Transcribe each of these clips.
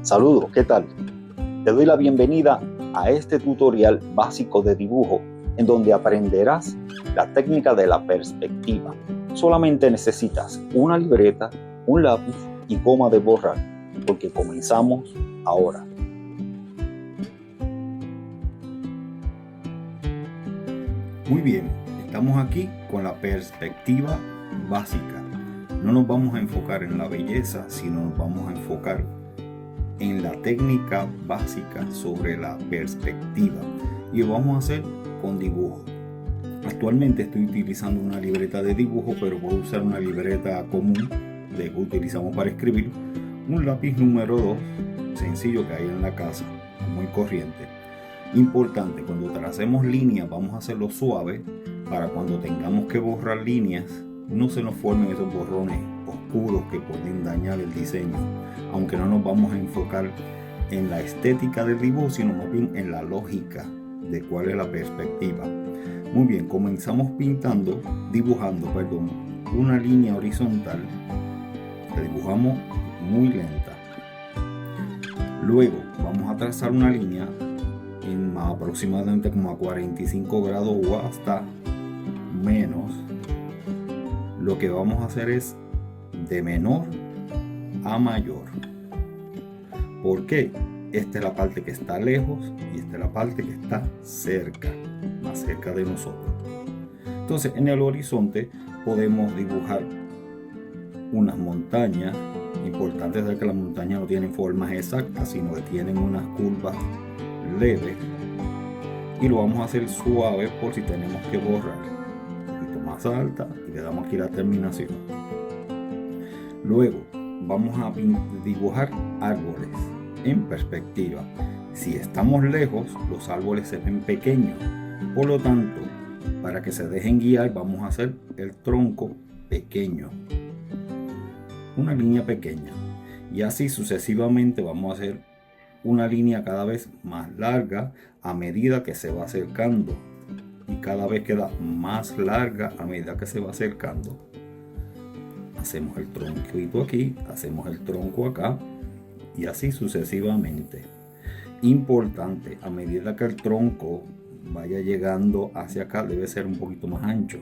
Saludos, ¿qué tal? Te doy la bienvenida a este tutorial básico de dibujo en donde aprenderás la técnica de la perspectiva. Solamente necesitas una libreta, un lápiz y goma de borrar, porque comenzamos ahora. Muy bien, estamos aquí con la perspectiva básica. No nos vamos a enfocar en la belleza, sino nos vamos a enfocar en la técnica básica sobre la perspectiva, y lo vamos a hacer con dibujo. Actualmente estoy utilizando una libreta de dibujo, pero voy a usar una libreta común de que utilizamos para escribir, un lápiz número 2 sencillo que hay en la casa, muy corriente. Importante, cuando tracemos líneas vamos a hacerlo suave para cuando tengamos que borrar líneas no se nos formen esos borrones oscuros que pueden dañar el diseño, aunque no nos vamos a enfocar en la estética del dibujo, sino más bien en la lógica de cuál es la perspectiva. Muy bien, comenzamos dibujando una línea horizontal. La dibujamos muy lenta. Luego vamos a trazar una línea en aproximadamente como a 45 grados o hasta menos. Lo que vamos a hacer es de menor a mayor. ¿Por qué? Esta es la parte que está lejos y esta es la parte que está cerca, más cerca de nosotros. Entonces, en el horizonte podemos dibujar unas montañas. Importante es que las montañas no tienen formas exactas, sino que tienen unas curvas leves, y lo vamos a hacer suave por si tenemos que borrar. Un poquito más alta y le damos aquí la terminación. Luego vamos a dibujar árboles en perspectiva. Si estamos lejos, los árboles se ven pequeños, por lo tanto, para que se dejen guiar vamos a hacer el tronco pequeño, una línea pequeña, y así sucesivamente vamos a hacer una línea cada vez más larga a medida que se va acercando, y cada vez queda más larga a medida que se va acercando. Hacemos el tronquito aquí, hacemos el tronco acá, y así sucesivamente. Importante, a medida que el tronco vaya llegando hacia acá debe ser un poquito más ancho.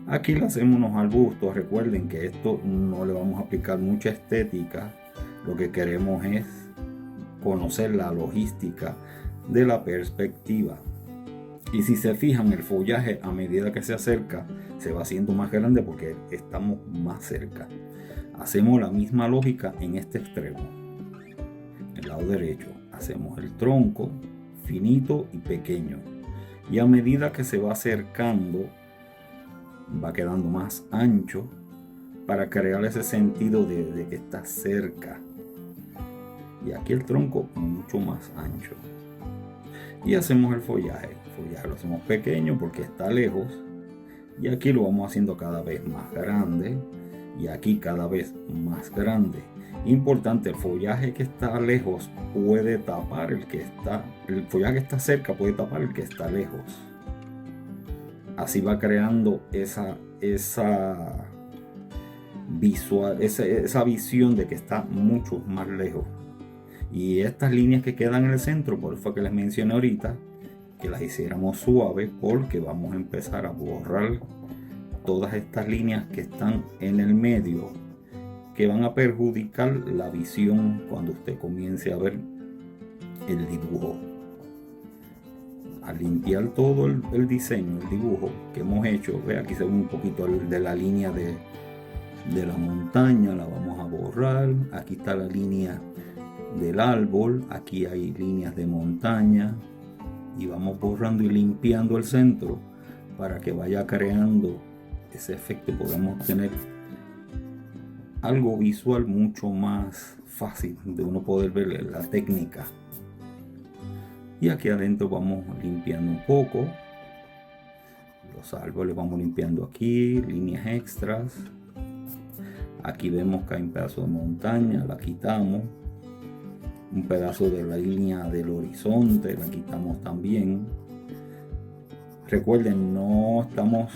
Aquí le hacemos unos arbustos. Recuerden que esto no le vamos a aplicar mucha estética, lo que queremos es conocer la logística de la perspectiva. Y si se fijan, el follaje a medida que se acerca se va haciendo más grande porque estamos más cerca. Hacemos la misma lógica en este extremo. El lado derecho hacemos el tronco finito y pequeño, y a medida que se va acercando va quedando más ancho para crear ese sentido de que está cerca. Y aquí el tronco mucho más ancho. Y hacemos el follaje. El follaje lo hacemos pequeño porque está lejos. Y aquí lo vamos haciendo cada vez más grande. Y aquí cada vez más grande. Importante, el follaje que está lejos puede tapar el que está. El follaje que está cerca puede tapar el que está lejos. Así va creando esa visión de que está mucho más lejos. Y estas líneas que quedan en el centro, por eso que les mencioné ahorita, que las hiciéramos suaves, porque vamos a empezar a borrar todas estas líneas que están en el medio, que van a perjudicar la visión cuando usted comience a ver el dibujo. Al limpiar todo el diseño, el dibujo que hemos hecho, ve, aquí se ve un poquito de la línea de la montaña, la vamos a borrar. Aquí está la línea del árbol, aquí hay líneas de montaña, y vamos borrando y limpiando el centro para que vaya creando ese efecto. Podemos tener algo visual mucho más fácil de uno poder ver la técnica. Y aquí adentro vamos limpiando un poco los árboles, vamos limpiando aquí líneas extras. Aquí vemos que hay un pedazo de montaña, la quitamos. Un pedazo de la línea del horizonte la quitamos también. Recuerden, no estamos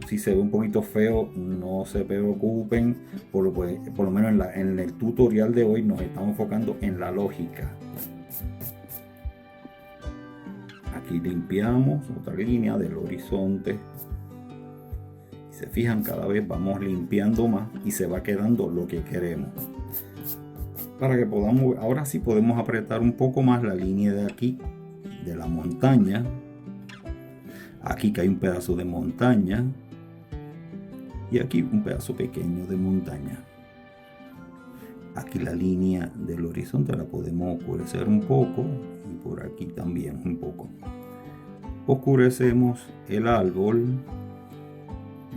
Si se ve un poquito feo, no se preocupen, por lo menos en el tutorial de hoy nos estamos enfocando en la lógica. Aquí limpiamos otra línea del horizonte. Se fijan, cada vez vamos limpiando más y se va quedando lo que queremos. Para que podamos, ahora sí podemos apretar un poco más la línea de aquí, de la montaña. Aquí que hay un pedazo de montaña. Y aquí un pedazo pequeño de montaña. Aquí la línea del horizonte la podemos oscurecer un poco. Y por aquí también un poco. Oscurecemos el árbol.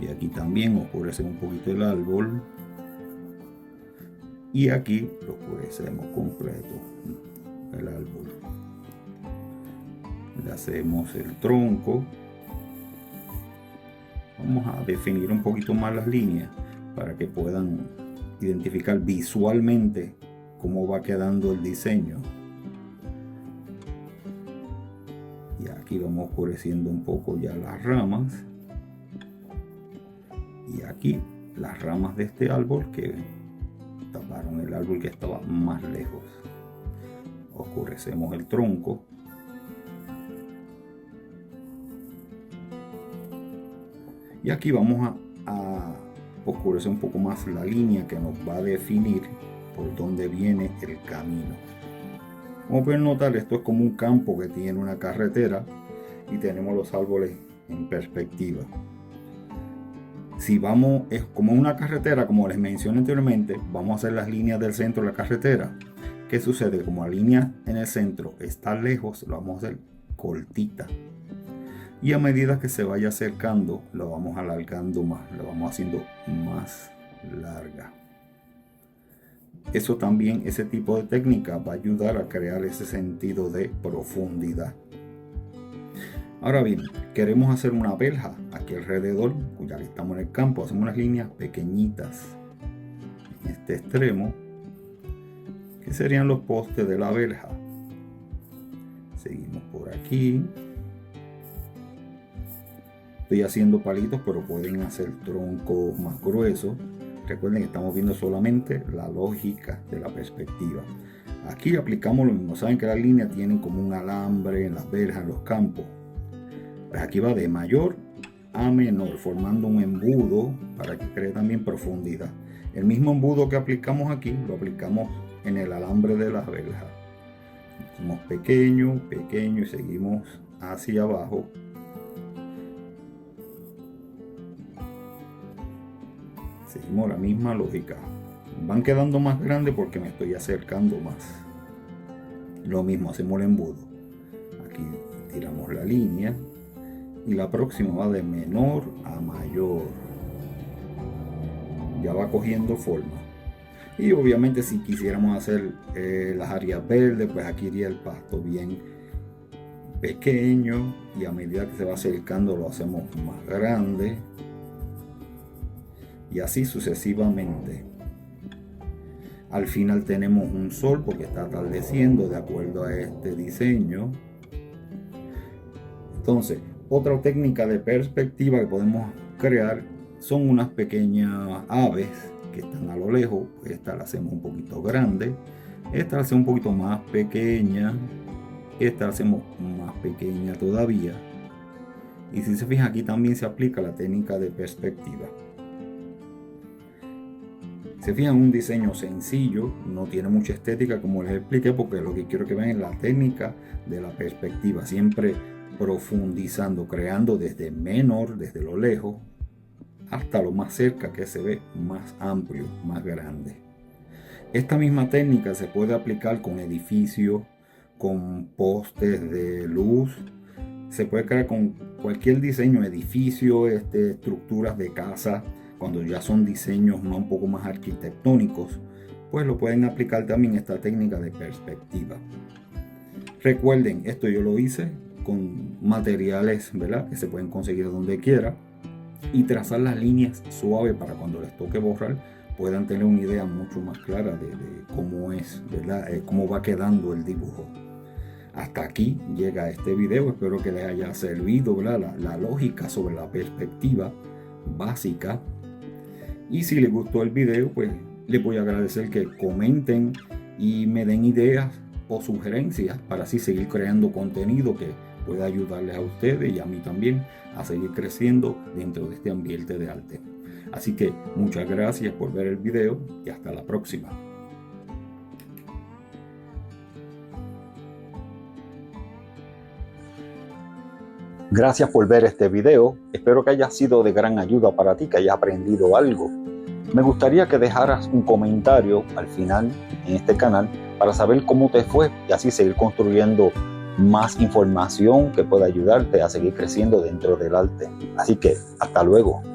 Y aquí también oscurecemos un poquito el árbol. Y aquí lo oscurecemos completo el árbol. Le hacemos el tronco. Vamos a definir un poquito más las líneas para que puedan identificar visualmente cómo va quedando el diseño. Y aquí vamos oscureciendo un poco ya las ramas. Y aquí las ramas de este árbol que taparon el árbol que estaba más lejos. Oscurecemos el tronco. Y aquí vamos a oscurecer un poco más la línea que nos va a definir por dónde viene el camino. Como pueden notar, esto es como un campo que tiene una carretera y tenemos los árboles en perspectiva. Si vamos, es como una carretera, como les mencioné anteriormente, vamos a hacer las líneas del centro de la carretera. ¿Qué sucede? Como la línea en el centro está lejos, lo vamos a hacer cortita. Y a medida que se vaya acercando, lo vamos alargando más, lo vamos haciendo más larga. Eso también, ese tipo de técnica va a ayudar a crear ese sentido de profundidad. Ahora bien, queremos hacer una verja aquí alrededor, ya que estamos en el campo, hacemos unas líneas pequeñitas en este extremo, que serían los postes de la verja. Seguimos por aquí. Estoy haciendo palitos, pero pueden hacer troncos más gruesos. Recuerden que estamos viendo solamente la lógica de la perspectiva. Aquí aplicamos lo mismo. Saben que las líneas tienen como un alambre en las verjas, en los campos. Pues aquí va de mayor a menor, formando un embudo para que cree también profundidad. El mismo embudo que aplicamos aquí, lo aplicamos en el alambre de las verjas. Hacemos pequeño, pequeño y seguimos hacia abajo. Seguimos la misma lógica. Van quedando más grandes porque me estoy acercando más. Lo mismo, hacemos el embudo. Aquí tiramos la línea. Y la próxima va de menor a mayor. Ya va cogiendo forma. Y obviamente si quisiéramos hacer las áreas verdes, pues aquí iría el pasto bien pequeño. Y a medida que se va acercando lo hacemos más grande. Y así sucesivamente. Al final tenemos un sol porque está atardeciendo de acuerdo a este diseño. Entonces, otra técnica de perspectiva que podemos crear son unas pequeñas aves que están a lo lejos. Esta la hacemos un poquito grande. Esta la hacemos un poquito más pequeña. Esta la hacemos más pequeña todavía. Y si se fijan, aquí también se aplica la técnica de perspectiva. Se fijan, un diseño sencillo, no tiene mucha estética como les expliqué, porque lo que quiero que vean es la técnica de la perspectiva, siempre profundizando, creando desde menor, desde lo lejos, hasta lo más cerca que se ve más amplio, más grande. Esta misma técnica se puede aplicar con edificios, con postes de luz, se puede crear con cualquier diseño, edificio, estructuras de casa. Cuando ya son diseños un poco más arquitectónicos, pues lo pueden aplicar también esta técnica de perspectiva. Recuerden, esto yo lo hice con materiales, ¿verdad?, que se pueden conseguir donde quiera, y trazar las líneas suaves para cuando les toque borrar puedan tener una idea mucho más clara de cómo es, ¿verdad?, cómo va quedando el dibujo. Hasta aquí llega este video, espero que les haya servido, ¿verdad?, la lógica sobre la perspectiva básica. Y si les gustó el video, pues les voy a agradecer que comenten y me den ideas o sugerencias para así seguir creando contenido que pueda ayudarles a ustedes y a mí también a seguir creciendo dentro de este ambiente de arte. Así que muchas gracias por ver el video y hasta la próxima. Gracias por ver este video. Espero que haya sido de gran ayuda para ti, que hayas aprendido algo. Me gustaría que dejaras un comentario al final en este canal para saber cómo te fue y así seguir construyendo más información que pueda ayudarte a seguir creciendo dentro del arte. Así que hasta luego.